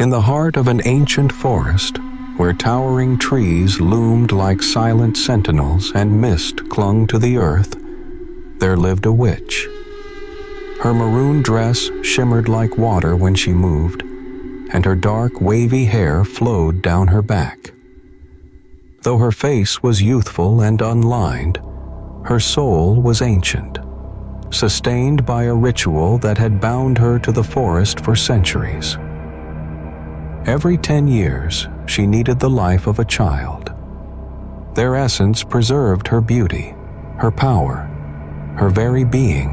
In the heart of an ancient forest, where towering trees loomed like silent sentinels and mist clung to the earth, there lived a witch. Her maroon dress shimmered like water when she moved, and her dark, wavy hair flowed down her back. Though her face was youthful and unlined, her soul was ancient, sustained by a ritual that had bound her to the forest for centuries. Every 10 years, she needed the life of a child. Their essence preserved her beauty, her power, her very being.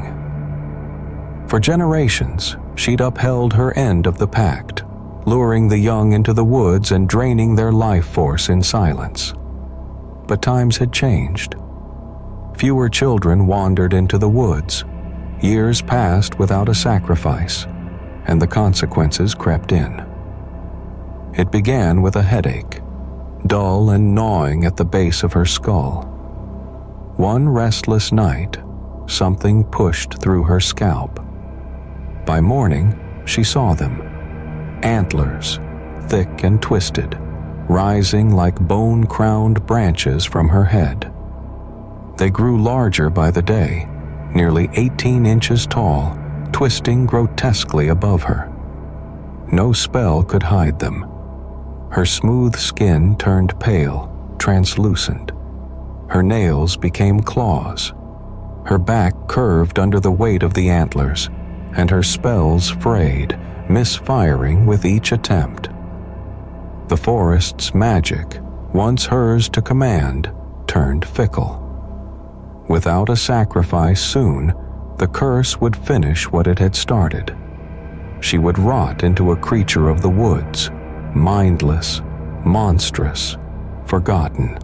For generations, she'd upheld her end of the pact, luring the young into the woods and draining their life force in silence. But times had changed. Fewer children wandered into the woods. Years passed without a sacrifice, and the consequences crept in. It began with a headache, dull and gnawing at the base of her skull. One restless night, something pushed through her scalp. By morning, she saw them. Antlers, thick and twisted, rising like bone-crowned branches from her head. They grew larger by the day, nearly 18 inches tall, twisting grotesquely above her. No spell could hide them. Her smooth skin turned pale, translucent. Her nails became claws. Her back curved under the weight of the antlers, and her spells frayed, misfiring with each attempt. The forest's magic, once hers to command, turned fickle. Without a sacrifice soon, the curse would finish what it had started. She would rot into a creature of the woods, mindless, monstrous, forgotten.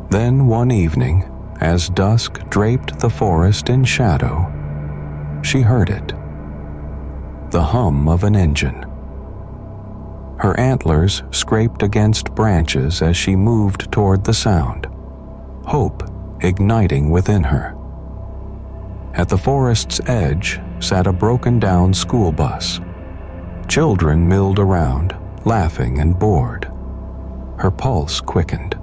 Then one evening, as dusk draped the forest in shadow, she heard it. The hum of an engine. Her antlers scraped against branches as she moved toward the sound, hope igniting within her. At the forest's edge sat a broken-down school bus. Children milled around, laughing and bored. Her pulse quickened.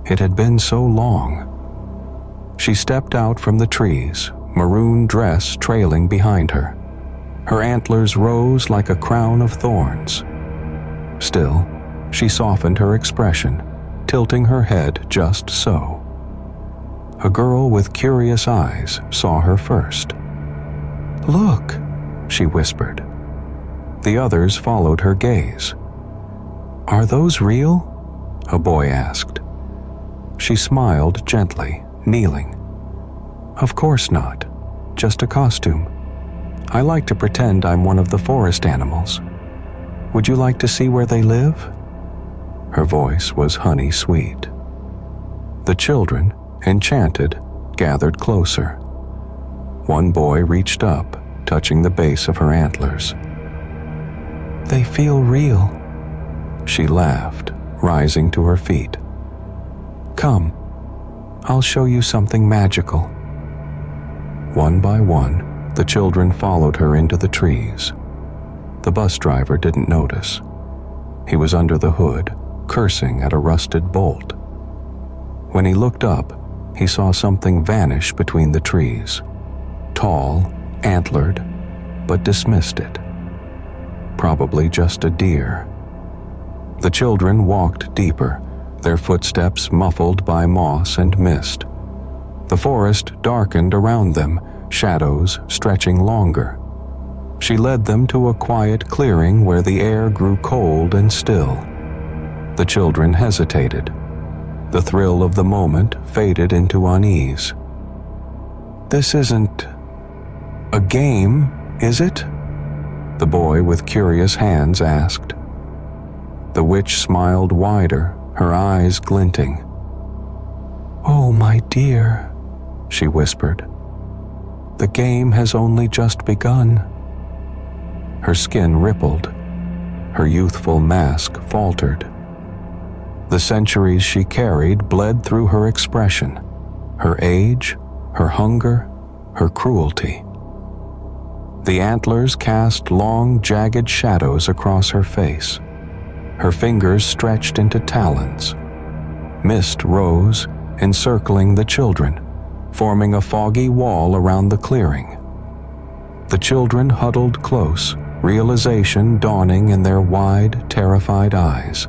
It had been so long. She stepped out from the trees, maroon dress trailing behind her. Her antlers rose like a crown of thorns. Still, she softened her expression, tilting her head just so. A girl with curious eyes saw her first. "Look," she whispered. The others followed her gaze. "Are those real?" a boy asked. She smiled gently, kneeling. "Of course not. Just a costume. I like to pretend I'm one of the forest animals. Would you like to see where they live?" Her voice was honey sweet. The children, enchanted, gathered closer. One boy reached up, touching the base of her antlers. "They feel real," she laughed, rising to her feet. "Come, I'll show you something magical." One by one, the children followed her into the trees. The bus driver didn't notice. He was under the hood, cursing at a rusted bolt. When he looked up, he saw something vanish between the trees. Tall, antlered, but dismissed it. Probably just a deer. The children walked deeper, their footsteps muffled by moss and mist. The forest darkened around them, shadows stretching longer. She led them to a quiet clearing where the air grew cold and still. The children hesitated. The thrill of the moment faded into unease. "This isn't a game, is it?" the boy with curious hands asked. The witch smiled wider, her eyes glinting. "Oh, my dear," she whispered. "The game has only just begun." Her skin rippled. Her youthful mask faltered. The centuries she carried bled through her expression, her age, her hunger, her cruelty. The antlers cast long, jagged shadows across her face. Her fingers stretched into talons. Mist rose, encircling the children, forming a foggy wall around the clearing. The children huddled close, realization dawning in their wide, terrified eyes.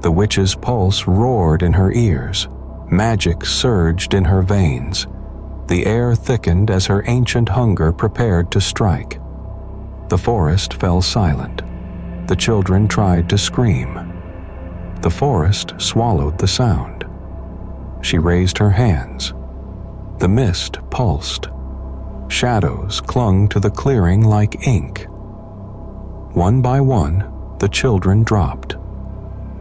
The witch's pulse roared in her ears. Magic surged in her veins. The air thickened as her ancient hunger prepared to strike. The forest fell silent. The children tried to scream. The forest swallowed the sound. She raised her hands. The mist pulsed. Shadows clung to the clearing like ink. One by one, the children dropped.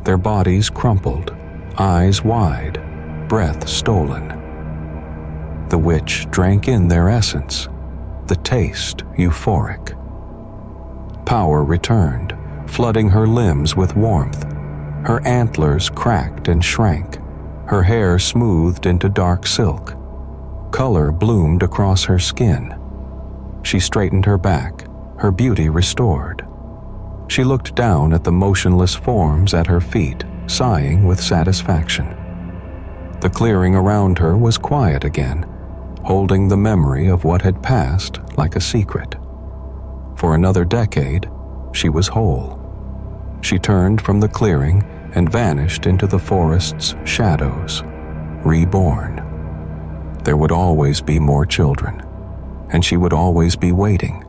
Their bodies crumpled, eyes wide, breath stolen. The witch drank in their essence, the taste euphoric. Power returned, flooding her limbs with warmth. Her antlers cracked and shrank, her hair smoothed into dark silk. Color bloomed across her skin. She straightened her back, her beauty restored. She looked down at the motionless forms at her feet, sighing with satisfaction. The clearing around her was quiet again, holding the memory of what had passed like a secret. For another decade, she was whole. She turned from the clearing and vanished into the forest's shadows, reborn. There would always be more children, and she would always be waiting,